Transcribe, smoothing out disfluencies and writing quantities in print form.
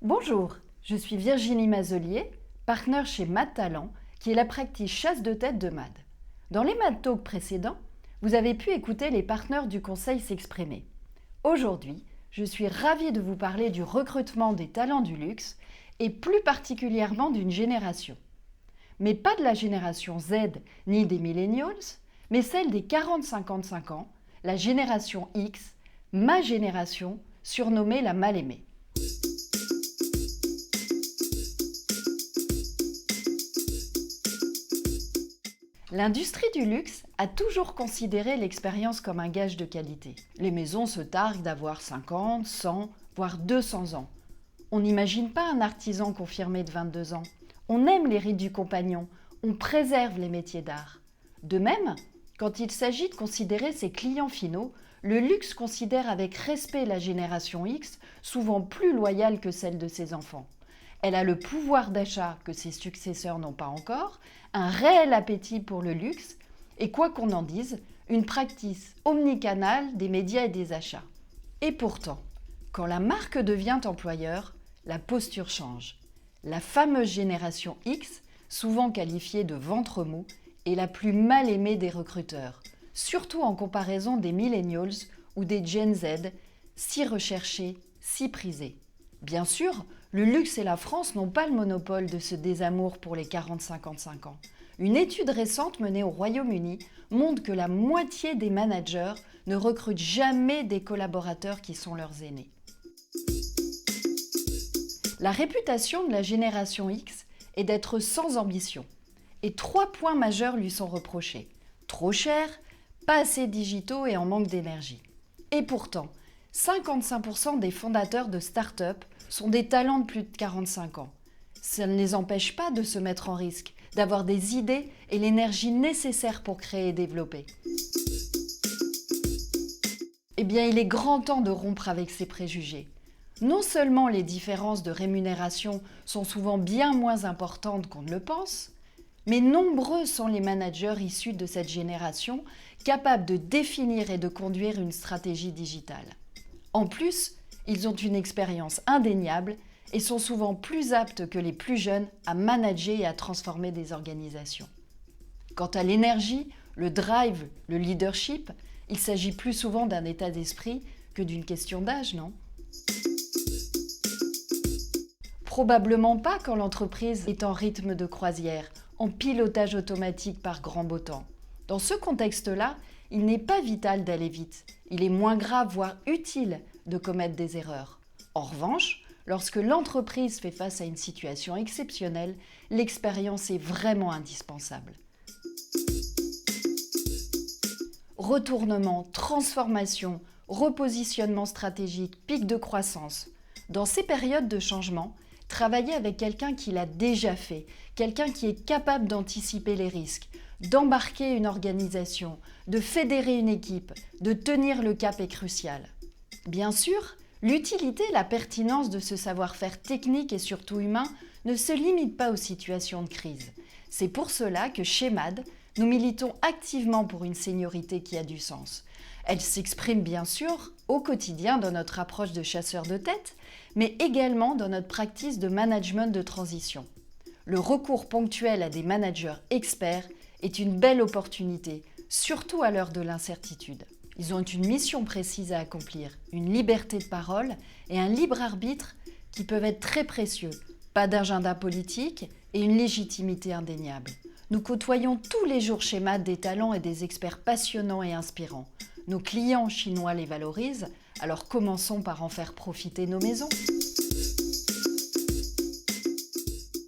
Bonjour, je suis Virginie Mazelier, partenaire chez MAD Talent, qui est la practice chasse de tête de MAD. Dans les MAD Talks précédents, vous avez pu écouter les partenaires du conseil s'exprimer. Aujourd'hui, je suis ravie de vous parler du recrutement des talents du luxe et plus particulièrement d'une génération. Mais pas de la génération Z ni des millennials, mais celle des 40-55 ans, la génération X, ma génération, surnommée la mal-aimée. L'industrie du luxe a toujours considéré l'expérience comme un gage de qualité. Les maisons se targuent d'avoir 50, 100, voire 200 ans. On n'imagine pas un artisan confirmé de 22 ans. On aime les rites du compagnon, on préserve les métiers d'art. De même, quand il s'agit de considérer ses clients finaux, le luxe considère avec respect la génération X, souvent plus loyale que celle de ses enfants. Elle a le pouvoir d'achat que ses successeurs n'ont pas encore, un réel appétit pour le luxe et, quoi qu'on en dise, une practice omnicanale des médias et des achats. Et pourtant, quand la marque devient employeur, la posture change. La fameuse génération X, souvent qualifiée de ventre mou, est la plus mal aimée des recruteurs, surtout en comparaison des millennials ou des Gen Z, si recherchés, si prisés. Bien sûr, le luxe et la France n'ont pas le monopole de ce désamour pour les 40-55 ans. Une étude récente menée au Royaume-Uni montre que la moitié des managers ne recrutent jamais des collaborateurs qui sont leurs aînés. La réputation de la génération X est d'être sans ambition. Et 3 points majeurs lui sont reprochés. Trop cher, pas assez digitaux et en manque d'énergie. Et pourtant, 55% des fondateurs de start-up sont des talents de plus de 45 ans. Ça ne les empêche pas de se mettre en risque, d'avoir des idées et l'énergie nécessaire pour créer et développer. Eh bien, il est grand temps de rompre avec ces préjugés. Non seulement les différences de rémunération sont souvent bien moins importantes qu'on ne le pense, mais nombreux sont les managers issus de cette génération capables de définir et de conduire une stratégie digitale. En plus, ils ont une expérience indéniable et sont souvent plus aptes que les plus jeunes à manager et à transformer des organisations. Quant à l'énergie, le drive, le leadership, il s'agit plus souvent d'un état d'esprit que d'une question d'âge, non ? Probablement pas quand l'entreprise est en rythme de croisière, en pilotage automatique par grand beau temps. Dans ce contexte-là, il n'est pas vital d'aller vite. Il est moins grave, voire utile, de commettre des erreurs. En revanche, lorsque l'entreprise fait face à une situation exceptionnelle, l'expérience est vraiment indispensable. Retournement, transformation, repositionnement stratégique, pic de croissance. Dans ces périodes de changement, travailler avec quelqu'un qui l'a déjà fait, quelqu'un qui est capable d'anticiper les risques, d'embarquer une organisation, de fédérer une équipe, de tenir le cap est crucial. Bien sûr, l'utilité et la pertinence de ce savoir-faire technique et surtout humain ne se limitent pas aux situations de crise. C'est pour cela que chez MAD, nous militons activement pour une seniorité qui a du sens. Elle s'exprime bien sûr au quotidien dans notre approche de chasseur de tête, mais également dans notre practice de management de transition. Le recours ponctuel à des managers experts est une belle opportunité, surtout à l'heure de l'incertitude. Ils ont une mission précise à accomplir, une liberté de parole et un libre arbitre qui peuvent être très précieux, pas d'agenda politique et une légitimité indéniable. Nous côtoyons tous les jours chez MAD des talents et des experts passionnants et inspirants. Nos clients chinois les valorisent, alors commençons par en faire profiter nos maisons.